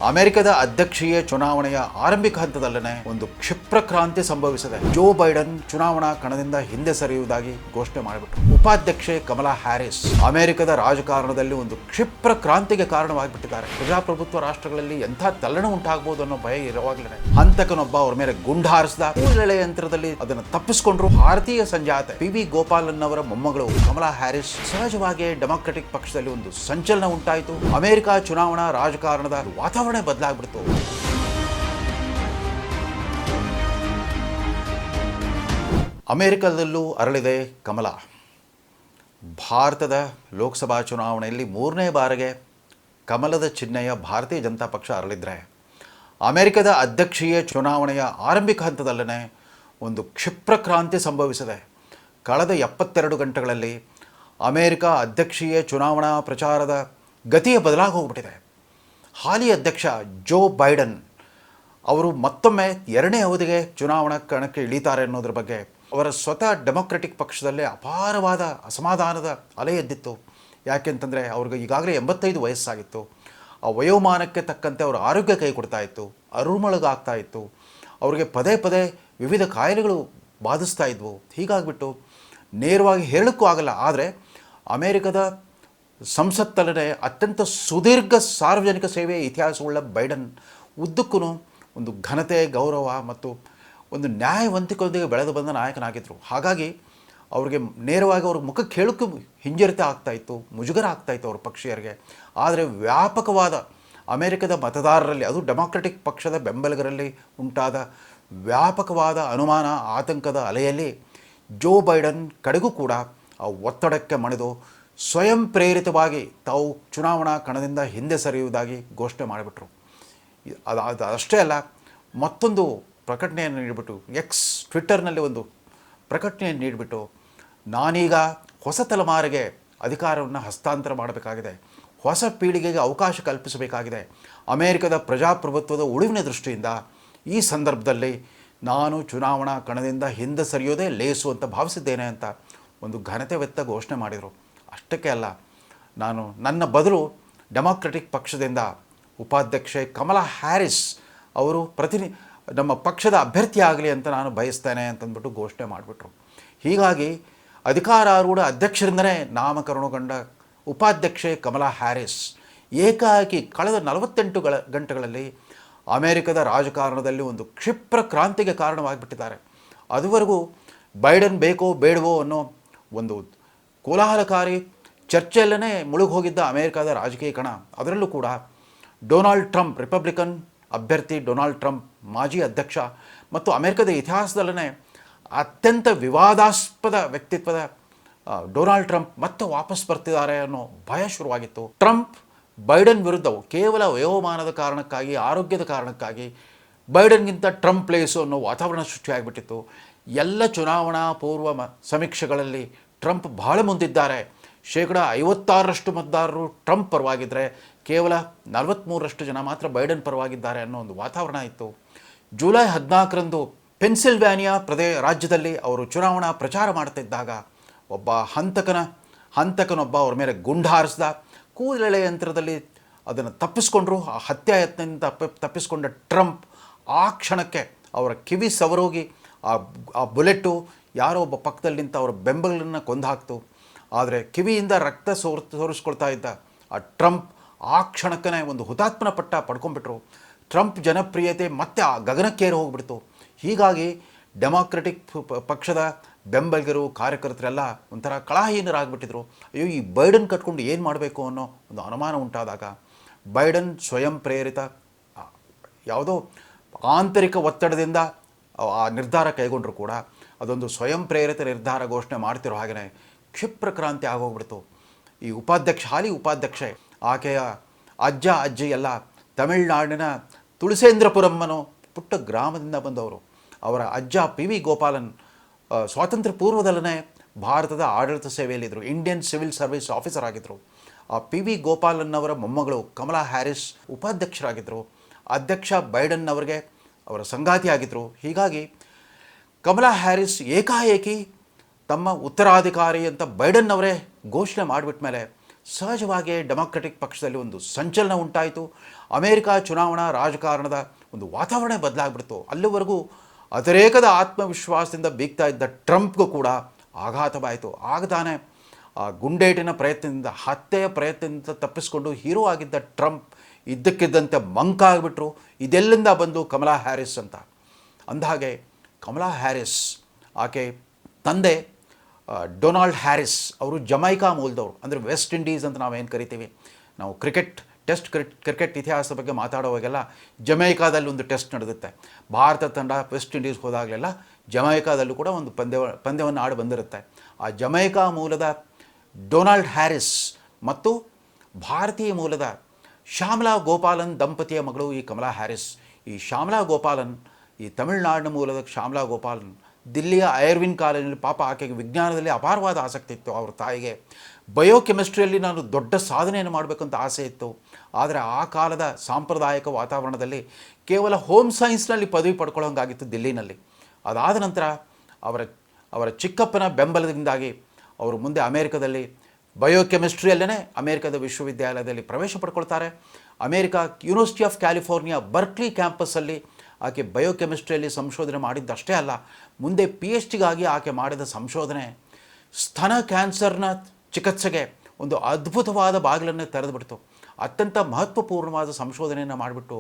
ಅಮೆರಿಕದ ಅಧ್ಯಕ್ಷೀಯ ಚುನಾವಣೆಯ ಆರಂಭಿಕ ಹಂತದಲ್ಲೇ ಒಂದು ಕ್ಷಿಪ್ರ ಕ್ರಾಂತಿ ಸಂಭವಿಸಿದೆ. ಜೋ ಬೈಡನ್ ಚುನಾವಣಾ ಕಣದಿಂದ ಹಿಂದೆ ಸರಿಯುವುದಾಗಿ ಘೋಷಣೆ ಮಾಡಿಬಿಟ್ರು. ಉಪಾಧ್ಯಕ್ಷೆ ಕಮಲಾ ಹ್ಯಾರಿಸ್ ಅಮೆರಿಕದ ರಾಜಕಾರಣದಲ್ಲಿ ಒಂದು ಕ್ಷಿಪ್ರ ಕ್ರಾಂತಿಗೆ ಕಾರಣವಾಗಿಬಿಟ್ಟಿದ್ದಾರೆ. ಪ್ರಜಾಪ್ರಭುತ್ವ ರಾಷ್ಟ್ರಗಳಲ್ಲಿ ಎಂಥ ತಲ್ಲಣ ಉಂಟಾಗಬಹುದು ಅನ್ನೋ ಭಯ ಇರುವಾಗಲೇ ಹಂತಕನೊಬ್ಬ ಅವ್ರ ಮೇಲೆ ಗುಂಡು ಹಾರಿಸಿದ. ಕೂದಲೆಳೆ ಯಂತ್ರದಲ್ಲಿ ಅದನ್ನು ತಪ್ಪಿಸಿಕೊಂಡ್ರು. ಭಾರತೀಯ ಸಂಜಾತೆ ಪಿ.ವಿ. ಗೋಪಾಲನ್ ಅವರ ಮೊಮ್ಮಗಳು ಕಮಲಾ ಹ್ಯಾರಿಸ್. ಸಹಜವಾಗಿ ಡೆಮಾಕ್ರೆಟಿಕ್ ಪಕ್ಷದಲ್ಲಿ ಒಂದು ಸಂಚಲನ ಉಂಟಾಯಿತು. ಅಮೆರಿಕ ಚುನಾವಣಾ ರಾಜಕಾರಣದ ವಾತಾವರಣ ಬದಲಾಗ್ಬಿಡ್ತು. ಅಮೆರಿಕದಲ್ಲೂ ಅರಳಿದೆ ಕಮಲ. ಭಾರತದ ಲೋಕಸಭಾ ಚುನಾವಣೆಯಲ್ಲಿ 3ನೇ ಬಾರಿಗೆ ಕಮಲದ ಚಿಹ್ನೆಯ ಭಾರತೀಯ ಜನತಾ ಪಕ್ಷ ಅರಳಿದ್ರೆ, ಅಮೆರಿಕದ ಅಧ್ಯಕ್ಷೀಯ ಚುನಾವಣೆಯ ಆರಂಭಿಕ ಹಂತದಲ್ಲೇ ಒಂದು ಕ್ಷಿಪ್ರ ಕ್ರಾಂತಿ ಸಂಭವಿಸಿದೆ. ಕಳೆದ 72 ಗಂಟೆಗಳಲ್ಲಿ ಅಮೆರಿಕ ಅಧ್ಯಕ್ಷೀಯ ಚುನಾವಣಾ ಪ್ರಚಾರದ ಗತಿಯೇ ಬದಲಾಗಿ ಹೋಗ್ಬಿಟ್ಟಿದೆ. ಹಾಲಿ ಅಧ್ಯಕ್ಷ ಜೋ ಬೈಡನ್ ಅವರು ಮತ್ತೊಮ್ಮೆ 2ನೇ ಅವಧಿಗೆ ಚುನಾವಣಾ ಕಣಕ್ಕೆ ಇಳಿತಾರೆ ಅನ್ನೋದ್ರ ಬಗ್ಗೆ ಅವರ ಸ್ವತಃ ಡೆಮಾಕ್ರೆಟಿಕ್ ಪಕ್ಷದಲ್ಲೇ ಅಪಾರವಾದ ಅಸಮಾಧಾನದ ಅಲೆ ಎದ್ದಿತ್ತು. ಯಾಕೆಂತಂದರೆ ಅವ್ರಿಗೆ ಈಗಾಗಲೇ 85 ವಯಸ್ಸಾಗಿತ್ತು. ಆ ವಯೋಮಾನಕ್ಕೆ ತಕ್ಕಂತೆ ಅವರ ಆರೋಗ್ಯ ಕೈ ಕೊಡ್ತಾ ಇತ್ತು, ಅರುಮಳಗಾಗ್ತಾ ಇತ್ತು. ಅವ್ರಿಗೆ ಪದೇ ಪದೇ ವಿವಿಧ ಕಾಯಿಲೆಗಳು ಬಾಧಿಸ್ತಾ ಇದ್ವು. ಹೀಗಾಗಿಬಿಟ್ಟು ನೇರವಾಗಿ ಹೇಳೋಕ್ಕೂ ಆಗಲ್ಲ. ಆದರೆ ಅಮೇರಿಕದ ಸಂಸತ್ತಲ್ಲದೆ ಅತ್ಯಂತ ಸುದೀರ್ಘ ಸಾರ್ವಜನಿಕ ಸೇವೆಯ ಇತಿಹಾಸವುಳ್ಳ ಬೈಡನ್ ಉದ್ದಕ್ಕೂ ಒಂದು ಘನತೆ, ಗೌರವ ಮತ್ತು ಒಂದು ನ್ಯಾಯವಂತಿಕೆಯೊಂದಿಗೆ ಬೆಳೆದು ಬಂದ ನಾಯಕನಾಗಿದ್ದರು. ಹಾಗಾಗಿ ಅವ್ರಿಗೆ ನೇರವಾಗಿ ಅವ್ರ ಮುಖಕ್ಕೆ ಹೇಳೋಕ್ಕೂ ಹಿಂಜರಿತ ಆಗ್ತಾಯಿತ್ತು, ಮುಜುಗರ ಆಗ್ತಾಯಿತ್ತು ಅವ್ರ ಪಕ್ಷೀಯರಿಗೆ. ಆದರೆ ವ್ಯಾಪಕವಾದ ಅಮೆರಿಕದ ಮತದಾರರಲ್ಲಿ, ಅದು ಡೆಮಾಕ್ರೆಟಿಕ್ ಪಕ್ಷದ ಬೆಂಬಲಿಗರಲ್ಲಿ ಉಂಟಾದ ವ್ಯಾಪಕವಾದ ಅನುಮಾನ, ಆತಂಕದ ಅಲೆಯಲ್ಲಿ ಜೋ ಬೈಡನ್ ಕಡೆಗೂ ಕೂಡ ಆ ಒತ್ತಡಕ್ಕೆ ಮಣಿದು ಸ್ವಯಂ ಪ್ರೇರಿತವಾಗಿ ತಾವು ಚುನಾವಣಾ ಕಣದಿಂದ ಹಿಂದೆ ಸರಿಯುವುದಾಗಿ ಘೋಷಣೆ ಮಾಡಿಬಿಟ್ರು. ಅದು ಅಷ್ಟೇ ಅಲ್ಲ, ಮತ್ತೊಂದು ಪ್ರಕಟಣೆಯನ್ನು ನೀಡಿಬಿಟ್ಟು ಟ್ವಿಟ್ಟರ್ನಲ್ಲಿ ಒಂದು ಪ್ರಕಟಣೆಯನ್ನು ನೀಡಿಬಿಟ್ಟು, ನಾನೀಗ ಹೊಸ ತಲೆಮಾರಿಗೆ ಅಧಿಕಾರವನ್ನು ಹಸ್ತಾಂತರ ಮಾಡಬೇಕಾಗಿದೆ, ಹೊಸ ಪೀಳಿಗೆಗೆ ಅವಕಾಶ ಕಲ್ಪಿಸಬೇಕಾಗಿದೆ. ಅಮೆರಿಕದ ಪ್ರಜಾಪ್ರಭುತ್ವದ ಉಳಿವಿನ ದೃಷ್ಟಿಯಿಂದ ಈ ಸಂದರ್ಭದಲ್ಲಿ ನಾನು ಚುನಾವಣಾ ಕಣದಿಂದ ಹಿಂದೆ ಸರಿಯೋದೇ ಲೇಸು ಅಂತ ಭಾವಿಸಿದ್ದೇನೆ ಅಂತ ಒಂದು ಘನತೆವೆತ್ತ ಘೋಷಣೆ ಮಾಡಿದರು. ಅಷ್ಟಕ್ಕೆ ಅಲ್ಲ, ನಾನು ನನ್ನ ಬದಲು ಡೆಮಾಕ್ರೆಟಿಕ್ ಪಕ್ಷದಿಂದ ಉಪಾಧ್ಯಕ್ಷೆ ಕಮಲಾ ಹ್ಯಾರಿಸ್ ಅವರು ನಮ್ಮ ಪಕ್ಷದ ಅಭ್ಯರ್ಥಿ ಆಗಲಿ ಅಂತ ನಾನು ಬಯಸ್ತೇನೆ ಅಂತಂದ್ಬಿಟ್ಟು ಘೋಷಣೆ ಮಾಡಿಬಿಟ್ರು. ಹೀಗಾಗಿ ಅಧಿಕಾರಾರೂಢ ಅಧ್ಯಕ್ಷರಿಂದಲೇ ನಾಮಕರಣಗೊಂಡ ಉಪಾಧ್ಯಕ್ಷೆ ಕಮಲಾ ಹ್ಯಾರಿಸ್ ಏಕಾಏಕಿ ಕಳೆದ 48 ಗಂಟೆಗಳಲ್ಲಿ ಅಮೆರಿಕದ ರಾಜಕಾರಣದಲ್ಲಿ ಒಂದು ಕ್ಷಿಪ್ರ ಕ್ರಾಂತಿಗೆ ಕಾರಣವಾಗಿಬಿಟ್ಟಿದ್ದಾರೆ. ಅದುವರೆಗೂ ಬೈಡನ್ ಬೇಕೋ ಬೇಡವೋ ಅನ್ನೋ ಒಂದು ಕೋಲಾಹಲಕಾರಿ ಚರ್ಚೆಯಲ್ಲೇ ಮುಳುಗೋಗಿದ್ದ ಅಮೆರಿಕದ ರಾಜಕೀಯ ಕಣ, ಅದರಲ್ಲೂ ಕೂಡ ಡೊನಾಲ್ಡ್ ಟ್ರಂಪ್, ರಿಪಬ್ಲಿಕನ್ ಅಭ್ಯರ್ಥಿ ಡೊನಾಲ್ಡ್ ಟ್ರಂಪ್, ಮಾಜಿ ಅಧ್ಯಕ್ಷ ಮತ್ತು ಅಮೆರಿಕದ ಇತಿಹಾಸದಲ್ಲೇ ಅತ್ಯಂತ ವಿವಾದಾಸ್ಪದ ವ್ಯಕ್ತಿತ್ವದ ಡೊನಾಲ್ಡ್ ಟ್ರಂಪ್ ಮತ್ತೆ ವಾಪಸ್ ಬರ್ತಿದ್ದಾರೆ ಅನ್ನೋ ಭಯ ಶುರುವಾಗಿತ್ತು. ಟ್ರಂಪ್ ಬೈಡನ್ ವಿರುದ್ಧ ಕೇವಲ ವಯೋಮಾನದ ಕಾರಣಕ್ಕಾಗಿ, ಆರೋಗ್ಯದ ಕಾರಣಕ್ಕಾಗಿ ಬೈಡನ್ಗಿಂತ ಟ್ರಂಪ್ ಪ್ಲೇಸು ಅನ್ನೋ ವಾತಾವರಣ ಸೃಷ್ಟಿಯಾಗಿಬಿಟ್ಟಿತ್ತು. ಎಲ್ಲ ಚುನಾವಣಾ ಪೂರ್ವ ಸಮೀಕ್ಷೆಗಳಲ್ಲಿ ಟ್ರಂಪ್ ಬಹಳ ಮುಂದಿದ್ದಾರೆ. 56% ಮತದಾರರು ಟ್ರಂಪ್ ಪರವಾಗಿದ್ದರೆ ಕೇವಲ 43% ಜನ ಮಾತ್ರ ಬೈಡನ್ ಪರವಾಗಿದ್ದಾರೆ ಅನ್ನೋ ಒಂದು ವಾತಾವರಣ ಇತ್ತು. ಜುಲೈ 14ರಂದು ಪೆನ್ಸಿಲ್ವ್ಯಾನಿಯಾ ರಾಜ್ಯದಲ್ಲಿ ಅವರು ಚುನಾವಣಾ ಪ್ರಚಾರ ಮಾಡ್ತಿದ್ದಾಗ ಒಬ್ಬ ಹಂತಕನೊಬ್ಬ ಅವ್ರ ಮೇಲೆ ಗುಂಡು ಹಾರಿಸಿದ. ಕೂದಲೆಳೆ ಯಂತ್ರದಲ್ಲಿ ಅದನ್ನು ತಪ್ಪಿಸ್ಕೊಂಡ್ರು. ಆ ಹತ್ಯಾಯತ್ನದಿಂದ ತಪ್ಪಿಸ್ಕೊಂಡ ಟ್ರಂಪ್ ಆ ಕ್ಷಣಕ್ಕೆ ಅವರ ಕಿವಿ ಸವರೋಗಿ ಆ ಬುಲೆಟ್ಟು ಯಾರೋ ಒಬ್ಬ ಪಕ್ಕದಲ್ಲಿ ನಿಂತ ಅವರ ಬೆಂಬಲನ್ನು ಕೊಂದು ಹಾಕ್ತು. ಆದರೆ ಕಿವಿಯಿಂದ ರಕ್ತ ಸೋರಿಸ್ಕೊಳ್ತಾ ಇದ್ದ ಆ ಟ್ರಂಪ್ ಆ ಕ್ಷಣಕ್ಕೇ ಒಂದು ಹುತಾತ್ಮನ ಪಟ್ಟ ಪಡ್ಕೊಂಡ್ಬಿಟ್ರು. ಟ್ರಂಪ್ ಜನಪ್ರಿಯತೆ ಮತ್ತೆ ಆ ಗಗನಕ್ಕೇರಿ ಹೋಗ್ಬಿಡ್ತು. ಹೀಗಾಗಿ ಡೆಮಾಕ್ರೆಟಿಕ್ ಪಕ್ಷದ ಬೆಂಬಲಿಗರು, ಕಾರ್ಯಕರ್ತರೆಲ್ಲ ಒಂಥರ ಕಳಹೀನರಾಗ್ಬಿಟ್ಟಿದ್ರು. ಅಯ್ಯೋ, ಈ ಬೈಡನ್ ಕಟ್ಕೊಂಡು ಏನು ಮಾಡಬೇಕು ಅನ್ನೋ ಒಂದು ಅನುಮಾನ ಉಂಟಾದಾಗ ಬೈಡನ್ ಸ್ವಯಂ ಪ್ರೇರಿತ ಯಾವುದೋ ಆಂತರಿಕ ಒತ್ತಡದಿಂದ ಆ ನಿರ್ಧಾರ ಕೈಗೊಂಡ್ರು ಕೂಡ ಅದೊಂದು ಸ್ವಯಂ ಪ್ರೇರಿತ ನಿರ್ಧಾರ ಘೋಷಣೆ ಮಾಡ್ತಿರೋ ಹಾಗೆಯೇ ಕ್ಷಿಪ್ರ ಕ್ರಾಂತಿ ಆಗೋಗ್ಬಿಡ್ತು. ಈ ಹಾಲಿ ಉಪಾಧ್ಯಕ್ಷೆ, ಆಕೆಯ ಅಜ್ಜಿ ಎಲ್ಲ ತಮಿಳುನಾಡಿನ ತುಳಸೇಂದ್ರಪುರಂ ಅನ್ನೋ ಪುಟ್ಟ ಗ್ರಾಮದಿಂದ ಬಂದವರು. ಅವರ ಅಜ್ಜ ಪಿ.ವಿ. ಗೋಪಾಲನ್ ಸ್ವಾತಂತ್ರ್ಯ ಪೂರ್ವದಲ್ಲೇ ಭಾರತದ ಆಡಳಿತ ಸೇವೆಯಲ್ಲಿದ್ದರು, ಇಂಡಿಯನ್ ಸಿವಿಲ್ ಸರ್ವಿಸ್ ಆಫೀಸರ್ ಆಗಿದ್ದರು. ಆ ಪಿ.ವಿ. ಗೋಪಾಲನ್ ಅವರ ಮೊಮ್ಮಗಳು ಕಮಲಾ ಹ್ಯಾರಿಸ್ ಉಪಾಧ್ಯಕ್ಷರಾಗಿದ್ದರು. ಅಧ್ಯಕ್ಷ ಬೈಡನ್ ಅವರಿಗೆ ಅವರ ಸಂಗಾತಿಯಾಗಿದ್ದರು. ಹೀಗಾಗಿ ಕಮಲಾ ಹ್ಯಾರಿಸ್ ಏಕಾಏಕಿ ತಮ್ಮ ಉತ್ತರಾಧಿಕಾರಿ ಅಂತ ಬೈಡನ್ ಅವರೇ ಘೋಷಣೆ ಮಾಡಿಬಿಟ್ಟ ಮೇಲೆ ಸಹಜವಾಗಿ ಡೆಮಾಕ್ರೆಟಿಕ್ ಪಕ್ಷದಲ್ಲಿ ಒಂದು ಸಂಚಲನ ಉಂಟಾಯಿತು. ಅಮೇರಿಕಾ ಚುನಾವಣಾ ರಾಜಕಾರಣದ ಒಂದು ವಾತಾವರಣ ಬದಲಾಗ್ಬಿಡ್ತು. ಅಲ್ಲಿವರೆಗೂ ಅತಿರೇಕದ ಆತ್ಮವಿಶ್ವಾಸದಿಂದ ಬೀಗ್ತಾ ಇದ್ದ ಟ್ರಂಪ್ಗೂ ಕೂಡ ಆಘಾತವಾಯಿತು. ಆಗತಾನೆ ಆ ಗುಂಡೇಟಿನ ಪ್ರಯತ್ನದಿಂದ, ಹತ್ಯೆಯ ಪ್ರಯತ್ನದಿಂದ ತಪ್ಪಿಸಿಕೊಂಡು ಹೀರೋ ಆಗಿದ್ದ ಟ್ರಂಪ್ ಇದ್ದಕ್ಕಿದ್ದಂತೆ ಮಂಕಾಗ್ಬಿಟ್ರು. ಇದೆಲ್ಲಿಂದ ಬಂದು ಕಮಲಾ ಹ್ಯಾರಿಸ್ ಅಂತ. ಅಂದಹಾಗೆ ಕಮಲಾ ಹ್ಯಾರಿಸ್, ಆಕೆ ತಂದೆ ಡೊನಾಲ್ಡ್ ಹ್ಯಾರಿಸ್ ಅವರು ಜಮೈಕಾ ಮೂಲದವರು, ಅಂದರೆ ವೆಸ್ಟ್ ಇಂಡೀಸ್ ಅಂತ ನಾವೇನು ಕರಿತೀವಿ. ನಾವು ಟೆಸ್ಟ್ ಕ್ರಿಕೆಟ್ ಇತಿಹಾಸದ ಬಗ್ಗೆ ಮಾತಾಡುವಾಗೆಲ್ಲ ಜಮೈಕಾದಲ್ಲಿ ಒಂದು ಟೆಸ್ಟ್ ನಡೆದುತ್ತೆ. ಭಾರತ ತಂಡ ವೆಸ್ಟ್ ಇಂಡೀಸ್ ಹೋದಾಗಲೆಲ್ಲ ಜಮೈಕಾದಲ್ಲೂ ಕೂಡ ಒಂದು ಪಂದ್ಯವನ್ನು ಆಡಿ ಬಂದಿರುತ್ತೆ. ಆ ಜಮೈಕಾ ಮೂಲದ ಡೊನಾಲ್ಡ್ ಹ್ಯಾರಿಸ್ ಮತ್ತು ಭಾರತೀಯ ಮೂಲದ ಶ್ಯಾಮಲಾ ಗೋಪಾಲನ್ ದಂಪತಿಯ ಮಗಳು ಈ ಕಮಲಾ ಹ್ಯಾರಿಸ್. ಈ ಶ್ಯಾಮಲಾ ಗೋಪಾಲನ್, ಈ ತಮಿಳುನಾಡಿನ ಮೂಲದ ಶ್ಯಾಮಲಾ ಗೋಪಾಲನ್ ದಿಲ್ಲಿಯ ಐರ್ವಿನ್ ಕಾಲೇಜಿನಲ್ಲಿ, ಪಾಪ ಆಕೆಗೆ ವಿಜ್ಞಾನದಲ್ಲಿ ಅಪಾರವಾದ ಆಸಕ್ತಿ ಇತ್ತು. ಅವ್ರ ತಾಯಿಗೆ ಬಯೋಕೆಮಿಸ್ಟ್ರಿಯಲ್ಲಿ ನಾನು ದೊಡ್ಡ ಸಾಧನೆಯನ್ನು ಮಾಡಬೇಕಂತ ಆಸೆ ಇತ್ತು. ಆದರೆ ಆ ಕಾಲದ ಸಾಂಪ್ರದಾಯಿಕ ವಾತಾವರಣದಲ್ಲಿ ಕೇವಲ ಹೋಮ್ ಸೈನ್ಸ್ನಲ್ಲಿ ಪದವಿ ಪಡ್ಕೊಳ್ಳೋಂಗಾಗಿತ್ತು ದಿಲ್ಲಿನಲ್ಲಿ. ಅದಾದ ನಂತರ ಅವರ ಚಿಕ್ಕಪ್ಪನ ಬೆಂಬಲದಿಂದಾಗಿ ಅವರು ಮುಂದೆ ಅಮೇರಿಕದಲ್ಲಿ ಬಯೋಕೆಮಿಸ್ಟ್ರಿಯಲ್ಲೇ ಅಮೇರಿಕದ ವಿಶ್ವವಿದ್ಯಾಲಯದಲ್ಲಿ ಪ್ರವೇಶ ಪಡ್ಕೊಳ್ತಾರೆ. America University of California Berkeley ಕ್ಯಾಂಪಸ್ಸಲ್ಲಿ ಆಕೆ ಬಯೋಕೆಮಿಸ್ಟ್ರಿಯಲ್ಲಿ ಸಂಶೋಧನೆ ಮಾಡಿದ್ದಷ್ಟೇ ಅಲ್ಲ, ಮುಂದೆ PhDಗಾಗಿ ಆಕೆ ಮಾಡಿದ ಸಂಶೋಧನೆ ಸ್ತನ ಕ್ಯಾನ್ಸರ್ನ ಚಿಕಿತ್ಸೆಗೆ ಒಂದು ಅದ್ಭುತವಾದ ಬಾಗಿಲನ್ನೇ ತೆರೆದುಬಿಡ್ತು. ಅತ್ಯಂತ ಮಹತ್ವಪೂರ್ಣವಾದ ಸಂಶೋಧನೆಯನ್ನು ಮಾಡಿಬಿಟ್ಟು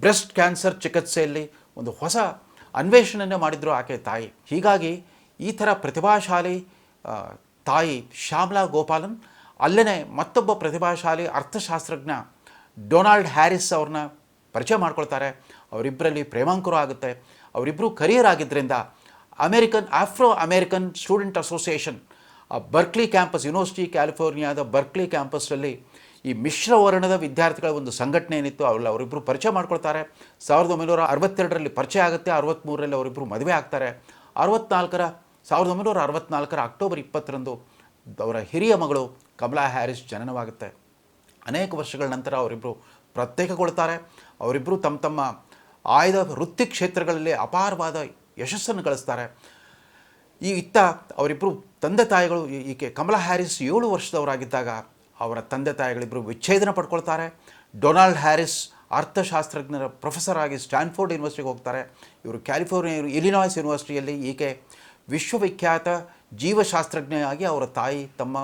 ಬ್ರೆಸ್ಟ್ ಕ್ಯಾನ್ಸರ್ ಚಿಕಿತ್ಸೆಯಲ್ಲಿ ಒಂದು ಹೊಸ ಅನ್ವೇಷಣೆಯನ್ನು ಮಾಡಿದ್ರು ಆಕೆ ತಾಯಿ. ಹೀಗಾಗಿ ಈ ಥರ ಪ್ರತಿಭಾಶಾಲಿ ತಾಯಿ ಶ್ಯಾಮಲಾ ಗೋಪಾಲನ್ ಅಲ್ಲೇ ಮತ್ತೊಬ್ಬ ಪ್ರತಿಭಾಶಾಲಿ ಅರ್ಥಶಾಸ್ತ್ರಜ್ಞ ಡೊನಾಲ್ಡ್ ಹ್ಯಾರಿಸ್ ಅವ್ರನ್ನ ಪರಿಚಯ ಮಾಡ್ಕೊಳ್ತಾರೆ. ಅವರಿಬ್ಬರಲ್ಲಿ ಪ್ರೇಮಾಂಕುರ ಆಗುತ್ತೆ. ಅವರಿಬ್ಬರು ಕರಿಯರ್ ಆಗಿದ್ದರಿಂದ Afro American student association Berkeley campus, university ಕ್ಯಾಲಿಫೋರ್ನಿಯಾದ ಬರ್ಕ್ಲಿ ಕ್ಯಾಂಪಸ್ನಲ್ಲಿ ಈ ಮಿಶ್ರ ವರ್ಣದ ವಿದ್ಯಾರ್ಥಿಗಳ ಒಂದು ಸಂಘಟನೆ ಏನಿತ್ತು ಅವರಿಬ್ಬರು ಪರಿಚಯ ಮಾಡ್ಕೊಳ್ತಾರೆ. 1962ರಲ್ಲಿ ಪರಿಚಯ ಆಗುತ್ತೆ. 63ರಲ್ಲಿ ಅವರಿಬ್ಬರು ಮದುವೆ ಆಗ್ತಾರೆ. 1964ರ ಅಕ್ಟೋಬರ್ 20ರಂದು ಅವರ ಹಿರಿಯ ಮಗಳು ಕಮಲಾ ಹ್ಯಾರಿಸ್ ಜನನವಾಗುತ್ತೆ. ಅನೇಕ ವರ್ಷಗಳ ನಂತರ ಅವರಿಬ್ಬರು ಪ್ರತ್ಯೇಕಗೊಳ್ತಾರೆ. ಅವರಿಬ್ಬರು ತಮ್ಮ ಆಯ್ದ ವೃತ್ತಿ ಕ್ಷೇತ್ರಗಳಲ್ಲಿ ಅಪಾರವಾದ ಯಶಸ್ಸನ್ನು ಗಳಿಸ್ತಾರೆ. ಅವರಿಬ್ಬರು ತಂದೆ ತಾಯಿಗಳು, ಈಕೆ ಕಮಲಾ ಹ್ಯಾರಿಸ್ 7 ವರ್ಷದವರಾಗಿದ್ದಾಗ ಅವರ ತಂದೆ ತಾಯಿಗಳಿಬ್ಬರು ವಿಚ್ಛೇದನ ಪಡ್ಕೊಳ್ತಾರೆ. ಡೊನಾಲ್ಡ್ ಹ್ಯಾರಿಸ್ ಅರ್ಥಶಾಸ್ತ್ರಜ್ಞರ ಪ್ರೊಫೆಸರ್ ಆಗಿ ಸ್ಟ್ಯಾನ್ಫೋರ್ಡ್ ಯೂನಿವರ್ಸಿಟಿಗೆ ಹೋಗ್ತಾರೆ. ಇವರು ಕ್ಯಾಲಿಫೋರ್ನಿಯಾ ಇಲಿನಾಯ್ಸ್ ಯೂನಿವರ್ಸಿಟಿಯಲ್ಲಿ ಈಕೆ ವಿಶ್ವವಿಖ್ಯಾತ ಜೀವಶಾಸ್ತ್ರಜ್ಞೆಯಾಗಿ ಅವರ ತಾಯಿ ತಮ್ಮ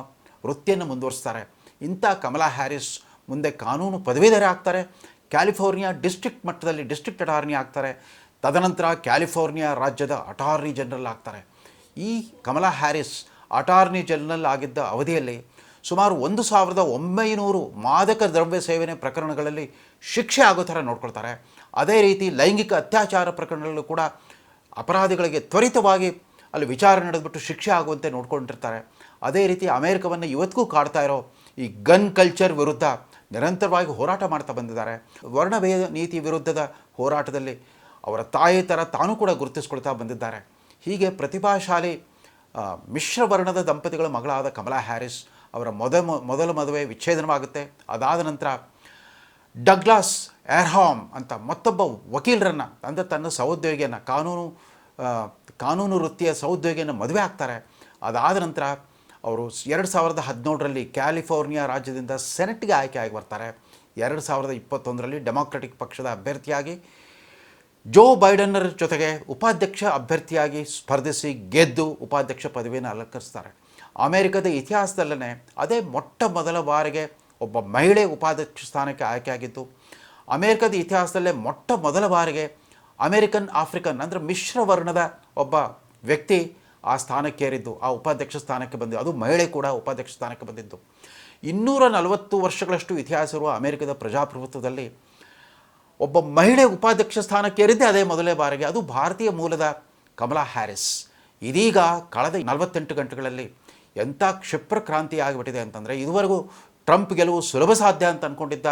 ವೃತ್ತಿಯನ್ನು ಮುಂದುವರಿಸ್ತಾರೆ. ಇಂಥ ಕಮಲಾ ಹ್ಯಾರಿಸ್ ಮುಂದೆ ಕಾನೂನು ಪದವೀಧರ ಆಗ್ತಾರೆ. ಕ್ಯಾಲಿಫೋರ್ನಿಯಾ ಡಿಸ್ಟ್ರಿಕ್ಟ್ ಮಟ್ಟದಲ್ಲಿ ಡಿಸ್ಟ್ರಿಕ್ಟ್ ಅಟಾರ್ನಿ ಆಗ್ತಾರೆ. ತದನಂತರ ಕ್ಯಾಲಿಫೋರ್ನಿಯಾ ರಾಜ್ಯದ ಅಟಾರ್ನಿ ಜನರಲ್ ಆಗ್ತಾರೆ. ಈ ಕಮಲಾ ಹ್ಯಾರಿಸ್ ಅಟಾರ್ನಿ ಜನರಲ್ ಆಗಿದ್ದ ಅವಧಿಯಲ್ಲಿ ಸುಮಾರು 1900 ಮಾದಕ ದ್ರವ್ಯ ಸೇವನೆ ಪ್ರಕರಣಗಳಲ್ಲಿ ಶಿಕ್ಷೆ ಆಗೋ ಥರ ನೋಡ್ಕೊಳ್ತಾರೆ. ಅದೇ ರೀತಿ ಲೈಂಗಿಕ ಅತ್ಯಾಚಾರ ಪ್ರಕರಣಗಳಲ್ಲೂ ಕೂಡ ಅಪರಾಧಿಗಳಿಗೆ ತ್ವರಿತವಾಗಿ ಅಲ್ಲಿ ವಿಚಾರಣೆ ನಡೆದ್ಬಿಟ್ಟು ಶಿಕ್ಷೆ ಆಗುವಂತೆ ನೋಡ್ಕೊಂಡಿರ್ತಾರೆ. ಅದೇ ರೀತಿ ಅಮೇರಿಕವನ್ನು ಇವತ್ತಿಗೂ ಕಾಡ್ತಾ ಇರೋ ಈ ಗನ್ ಕಲ್ಚರ್ ವಿರುದ್ಧ ನಿರಂತರವಾಗಿ ಹೋರಾಟ ಮಾಡ್ತಾ ಬಂದಿದ್ದಾರೆ. ವರ್ಣಭೇದ ನೀತಿ ವಿರುದ್ಧದ ಹೋರಾಟದಲ್ಲಿ ಅವರ ತಾಯಿ ಥರ ತಾನೂ ಕೂಡ ಗುರುತಿಸ್ಕೊಳ್ತಾ ಬಂದಿದ್ದಾರೆ. ಹೀಗೆ ಪ್ರತಿಭಾಶಾಲಿ ಮಿಶ್ರ ವರ್ಣದ ದಂಪತಿಗಳ ಮಗಳಾದ ಕಮಲಾ ಹ್ಯಾರಿಸ್ ಅವರ ಮೊದಲ ಮದುವೆ ವಿಚ್ಛೇದನವಾಗುತ್ತೆ. ಅದಾದ ನಂತರ ಡಗ್ಲಾಸ್ ಎರ್ಹಾಮ್ ಅಂತ ಮತ್ತೊಬ್ಬ ವಕೀಲರನ್ನು, ಅಂದರೆ ತನ್ನ ಸಹೋದ್ಯೋಗಿಯನ್ನು, ಕಾನೂನು ವೃತ್ತಿಯ ಸಹೋದ್ಯೋಗಿಯನ್ನು ಮದುವೆ ಆಗ್ತಾರೆ. ಅದಾದ ನಂತರ ಅವರು 2017ರಲ್ಲಿ ಕ್ಯಾಲಿಫೋರ್ನಿಯಾ ರಾಜ್ಯದಿಂದ ಸೆನೆಟ್ಗೆ ಆಯ್ಕೆಯಾಗಿ ಬರ್ತಾರೆ. 2021ರಲ್ಲಿ ಡೆಮಾಕ್ರೆಟಿಕ್ ಪಕ್ಷದ ಅಭ್ಯರ್ಥಿಯಾಗಿ ಜೋ ಬೈಡನ್ನರ ಜೊತೆಗೆ ಉಪಾಧ್ಯಕ್ಷ ಅಭ್ಯರ್ಥಿಯಾಗಿ ಸ್ಪರ್ಧಿಸಿ ಗೆದ್ದು ಉಪಾಧ್ಯಕ್ಷ ಪದವಿಯನ್ನು ಅಲಂಕರಿಸ್ತಾರೆ. ಅಮೇರಿಕದ ಇತಿಹಾಸದಲ್ಲೇ ಅದೇ ಮೊದಲ ಬಾರಿಗೆ ಒಬ್ಬ ಮಹಿಳೆ ಉಪಾಧ್ಯಕ್ಷ ಸ್ಥಾನಕ್ಕೆ ಆಯ್ಕೆಯಾಗಿದ್ದು, ಅಮೇರಿಕದ ಇತಿಹಾಸದಲ್ಲೇ ಮೊದಲ ಬಾರಿಗೆ ಅಮೇರಿಕನ್ ಆಫ್ರಿಕನ್ ಅಂದರೆ ಮಿಶ್ರ ವರ್ಣದ ಒಬ್ಬ ವ್ಯಕ್ತಿ ಆ ಸ್ಥಾನಕ್ಕೇರಿದ್ದು, ಆ ಉಪಾಧ್ಯಕ್ಷ ಸ್ಥಾನಕ್ಕೆ ಬಂದಿದ್ದು, ಅದು ಮಹಿಳೆ ಕೂಡ ಉಪಾಧ್ಯಕ್ಷ ಸ್ಥಾನಕ್ಕೆ ಬಂದಿದ್ದು. 240 ವರ್ಷಗಳಷ್ಟು ಇತಿಹಾಸ ಇರುವ ಅಮೇರಿಕದ ಪ್ರಜಾಪ್ರಭುತ್ವದಲ್ಲಿ ಒಬ್ಬ ಮಹಿಳೆ ಉಪಾಧ್ಯಕ್ಷ ಸ್ಥಾನಕ್ಕೇರಿದ್ದೇ ಅದೇ ಮೊದಲೇ ಬಾರಿಗೆ, ಅದು ಭಾರತೀಯ ಮೂಲದ ಕಮಲಾ ಹ್ಯಾರಿಸ್. ಇದೀಗ ಕಳೆದ 48 ಗಂಟೆಗಳಲ್ಲಿ ಎಂಥ ಕ್ಷಿಪ್ರ ಕ್ರಾಂತಿ ಆಗಿಬಿಟ್ಟಿದೆ ಅಂತಂದರೆ, ಇದುವರೆಗೂ ಟ್ರಂಪ್ ಗೆಲುವು ಸುಲಭ ಸಾಧ್ಯ ಅಂತ ಅಂದ್ಕೊಂಡಿದ್ದ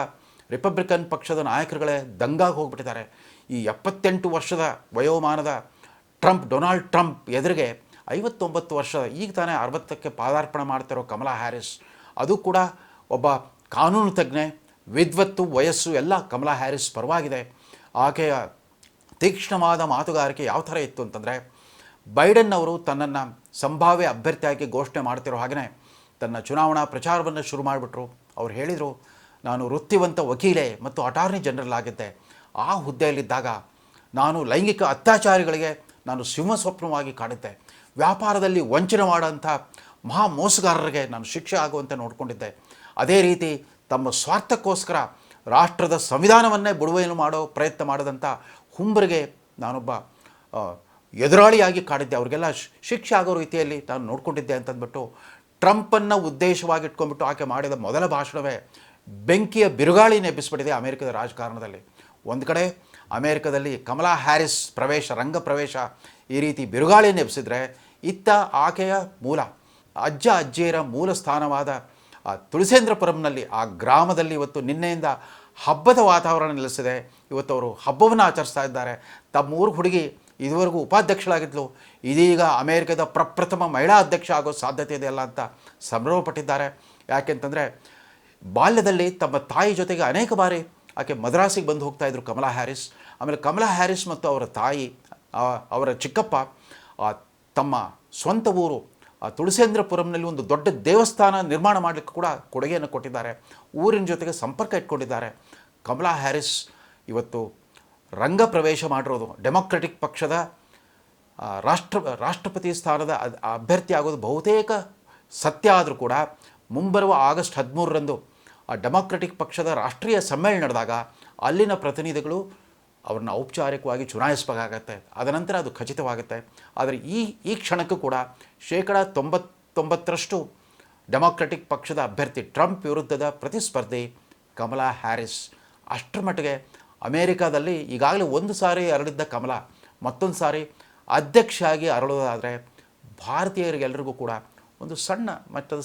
ರಿಪಬ್ಲಿಕನ್ ಪಕ್ಷದ ನಾಯಕರುಗಳೇ ದಂಗಾಗಿ ಹೋಗ್ಬಿಟ್ಟಿದ್ದಾರೆ. ಈ 78 ವರ್ಷದ ವಯೋಮಾನದ ಡೊನಾಲ್ಡ್ ಟ್ರಂಪ್ ಎದುರಿಗೆ 59 ವರ್ಷದ, ಈಗ ತಾನೇ 60ಕ್ಕೆ ಪಾದಾರ್ಪಣೆ ಮಾಡ್ತಿರೋ ಕಮಲಾ ಹ್ಯಾರಿಸ್, ಅದು ಕೂಡ ಒಬ್ಬ ಕಾನೂನು ತಜ್ಞೆ, ವಿದ್ವತ್ತು, ವಯಸ್ಸು ಎಲ್ಲ ಕಮಲಾ ಹ್ಯಾರಿಸ್ ಪರವಾಗಿದೆ. ಆಕೆಯ ತೀಕ್ಷ್ಣವಾದ ಮಾತುಗಾರಿಕೆ ಯಾವ ಥರ ಇತ್ತು ಅಂತಂದರೆ, ಬೈಡನ್ ಅವರು ತನ್ನನ್ನು ಸಂಭಾವ್ಯ ಅಭ್ಯರ್ಥಿಯಾಗಿ ಘೋಷಣೆ ಮಾಡ್ತಿರೋ ಹಾಗೆಯೇ ತನ್ನ ಚುನಾವಣಾ ಪ್ರಚಾರವನ್ನು ಶುರು ಮಾಡಿಬಿಟ್ರು. ಅವ್ರು ಹೇಳಿದರು, ನಾನು ವೃತ್ತಿವಂತ ವಕೀಲೆ ಮತ್ತು ಅಟಾರ್ನಿ ಜನರಲ್ ಆಗಿದ್ದೆ. ಆ ಹುದ್ದೆಯಲ್ಲಿದ್ದಾಗ ನಾನು ಲೈಂಗಿಕ ಅತ್ಯಾಚಾರಿಗಳಿಗೆ ನಾನು ಸಿಂಹಸ್ವಪ್ನವಾಗಿ ಕಾಣಿದ್ದೆ. ವ್ಯಾಪಾರದಲ್ಲಿ ವಂಚನೆ ಮಾಡೋಂಥ ಮಹಾ ಮೋಸಗಾರರಿಗೆ ನಾನು ಶಿಕ್ಷೆ ಆಗುವಂತೆ ನೋಡಿಕೊಂಡಿದ್ದೆ. ಅದೇ ರೀತಿ ತಮ್ಮ ಸ್ವಾರ್ಥಕ್ಕೋಸ್ಕರ ರಾಷ್ಟ್ರದ ಸಂವಿಧಾನವನ್ನೇ ಬುಡಮೇಲು ಮಾಡೋ ಪ್ರಯತ್ನ ಮಾಡಿದಂಥ ಹುಂಬರಿಗೆ ನಾನೊಬ್ಬ ಎದುರಾಳಿಯಾಗಿ ಕಾಡಿದ್ದೆ. ಅವರಿಗೆಲ್ಲ ಶಿಕ್ಷೆ ಆಗೋ ರೀತಿಯಲ್ಲಿ ನಾನು ನೋಡ್ಕೊಂಡಿದ್ದೆ ಅಂತಂದ್ಬಿಟ್ಟು ಟ್ರಂಪನ್ನು ಉದ್ದೇಶವಾಗಿ ಇಟ್ಕೊಂಡ್ಬಿಟ್ಟು ಆಕೆ ಮಾಡಿದ ಮೊದಲ ಭಾಷಣವೇ ಬೆಂಕಿಯ ಬಿರುಗಾಳಿನ ಎಬ್ಬಿಸ್ಬಿಟ್ಟಿದೆ ಅಮೇರಿಕದ ರಾಜಕಾರಣದಲ್ಲಿ. ಒಂದು ಕಡೆ ಅಮೇರಿಕದಲ್ಲಿ ಕಮಲಾ ಹ್ಯಾರಿಸ್ ರಂಗ ಪ್ರವೇಶ ಈ ರೀತಿ ಬಿರುಗಾಳಿಯನ್ನು ಎಬ್ಬಿಸಿದ್ರೆ, ಇತ್ತ ಆಕೆಯ ಅಜ್ಜಿಯರ ಮೂಲ ಸ್ಥಾನವಾದ ತುಳಸೇಂದ್ರಪುರಂನಲ್ಲಿ ಆ ಗ್ರಾಮದಲ್ಲಿ ಇವತ್ತು ನಿನ್ನೆಯಿಂದ ಹಬ್ಬದ ವಾತಾವರಣ ನೆಲೆಸಿದೆ. ಇವತ್ತು ಅವರು ಹಬ್ಬವನ್ನು ಆಚರಿಸ್ತಾ ಇದ್ದಾರೆ. ತಮ್ಮೂರು ಹುಡುಗಿ ಇದುವರೆಗೂ ಉಪಾಧ್ಯಕ್ಷಳಾಗಿದ್ಲು, ಇದೀಗ ಅಮೇರಿಕದ ಪ್ರಪ್ರಥಮ ಮಹಿಳಾ ಅಧ್ಯಕ್ಷ ಆಗೋ ಸಾಧ್ಯತೆ ಇದೆಯಲ್ಲ ಅಂತ ಸಂಭ್ರಮಪಟ್ಟಿದ್ದಾರೆ. ಯಾಕೆಂತಂದರೆ ಬಾಲ್ಯದಲ್ಲಿ ತಮ್ಮ ತಾಯಿ ಜೊತೆಗೆ ಅನೇಕ ಬಾರಿ ಆಕೆ ಮದ್ರಾಸಿಗೆ ಬಂದು ಹೋಗ್ತಾಯಿದ್ರು ಕಮಲಾ ಹ್ಯಾರಿಸ್. ಆಮೇಲೆ ಕಮಲಾ ಹ್ಯಾರಿಸ್ ಮತ್ತು ಅವರ ತಾಯಿ, ಅವರ ಚಿಕ್ಕಪ್ಪ ತಮ್ಮ ಸ್ವಂತ ಊರು ತುಳಸೇಂದ್ರಪುರಂನಲ್ಲಿ ಒಂದು ದೊಡ್ಡ ದೇವಸ್ಥಾನ ನಿರ್ಮಾಣ ಮಾಡಲಿಕ್ಕೆ ಕೂಡ ಕೊಡುಗೆಯನ್ನು ಕೊಟ್ಟಿದ್ದಾರೆ. ಊರಿನ ಜೊತೆಗೆ ಸಂಪರ್ಕ ಇಟ್ಕೊಂಡಿದ್ದಾರೆ. ಕಮಲಾ ಹ್ಯಾರಿಸ್ ಇವತ್ತು ರಂಗ ಪ್ರವೇಶ ಮಾಡಿರೋದು ಡೆಮೊಕ್ರೆಟಿಕ್ ಪಕ್ಷದ ರಾಷ್ಟ್ರಪತಿ ಸ್ಥಾನದ ಅಭ್ಯರ್ಥಿ ಆಗೋದು ಬಹುತೇಕ ಸತ್ಯ ಆದರೂ ಕೂಡ ಮುಂಬರುವ ಆಗಸ್ಟ್ 13ರಂದು ಆ ಡೆಮೊಕ್ರೆಟಿಕ್ ಪಕ್ಷದ ರಾಷ್ಟ್ರೀಯ ಸಮ್ಮೇಳನ ನಡೆದಾಗ ಅಲ್ಲಿನ ಪ್ರತಿನಿಧಿಗಳು ಅವ್ರನ್ನ ಔಪಚಾರಿಕವಾಗಿ ಚುನಾಯಿಸಬೇಕಾಗತ್ತೆ. ಅದನಂತರ ಅದು ಖಚಿತವಾಗುತ್ತೆ. ಆದರೆ ಈ ಕ್ಷಣಕ್ಕೂ ಕೂಡ 99% ಡೆಮೊಕ್ರೆಟಿಕ್ ಪಕ್ಷದ ಅಭ್ಯರ್ಥಿ ಟ್ರಂಪ್ ವಿರುದ್ಧದ ಪ್ರತಿಸ್ಪರ್ಧಿ ಕಮಲಾ ಹ್ಯಾರಿಸ್. ಅಷ್ಟರ ಮಟ್ಟಿಗೆ ಅಮೇರಿಕಾದಲ್ಲಿ ಈಗಾಗಲೇ ಒಂದು ಸಾರಿ ಅರಳಿದ್ದ ಕಮಲಾ ಮತ್ತೊಂದು ಸಾರಿ ಅಧ್ಯಕ್ಷೆಯಾಗಿ ಅರಳೋದಾದರೆ ಭಾರತೀಯರಿಗೆಲ್ಲರಿಗೂ ಕೂಡ ಒಂದು ಸಣ್ಣ ಮಟ್ಟದ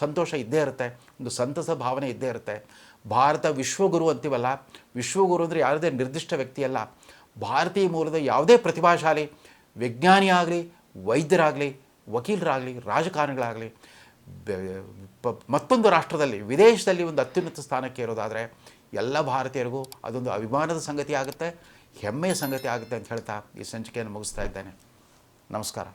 ಸಂತೋಷ ಇದ್ದೇ ಇರುತ್ತೆ, ಒಂದು ಸಂತಸ ಭಾವನೆ ಇದ್ದೇ ಇರುತ್ತೆ. ಭಾರತ ವಿಶ್ವಗುರು ಅಂತೀವಲ್ಲ, ವಿಶ್ವಗುರು ಅಂದರೆ ಯಾವುದೇ ನಿರ್ದಿಷ್ಟ ವ್ಯಕ್ತಿಯಲ್ಲ. ಭಾರತೀಯ ಮೂಲದ ಯಾವುದೇ ಪ್ರತಿಭಾಶಾಲಿ ವಿಜ್ಞಾನಿ ಆಗಲಿ, ವೈದ್ಯರಾಗಲಿ, ವಕೀಲರಾಗಲಿ, ರಾಜಕಾರಣಿಗಳಾಗಲಿ ಮತ್ತೊಂದು ರಾಷ್ಟ್ರದಲ್ಲಿ ವಿದೇಶದಲ್ಲಿ ಒಂದು ಅತ್ಯುನ್ನತ ಸ್ಥಾನಕ್ಕೆ ಇರೋದಾದರೆ ಎಲ್ಲ ಭಾರತೀಯರಿಗೂ ಅದೊಂದು ಅಭಿಮಾನದ ಸಂಗತಿ ಆಗುತ್ತೆ, ಹೆಮ್ಮೆಯ ಸಂಗತಿ ಆಗುತ್ತೆ ಅಂತ ಹೇಳ್ತಾ ಈ ಸಂಚಿಕೆಯನ್ನು ಮುಗಿಸ್ತಾ ಇದ್ದೇನೆ. ನಮಸ್ಕಾರ.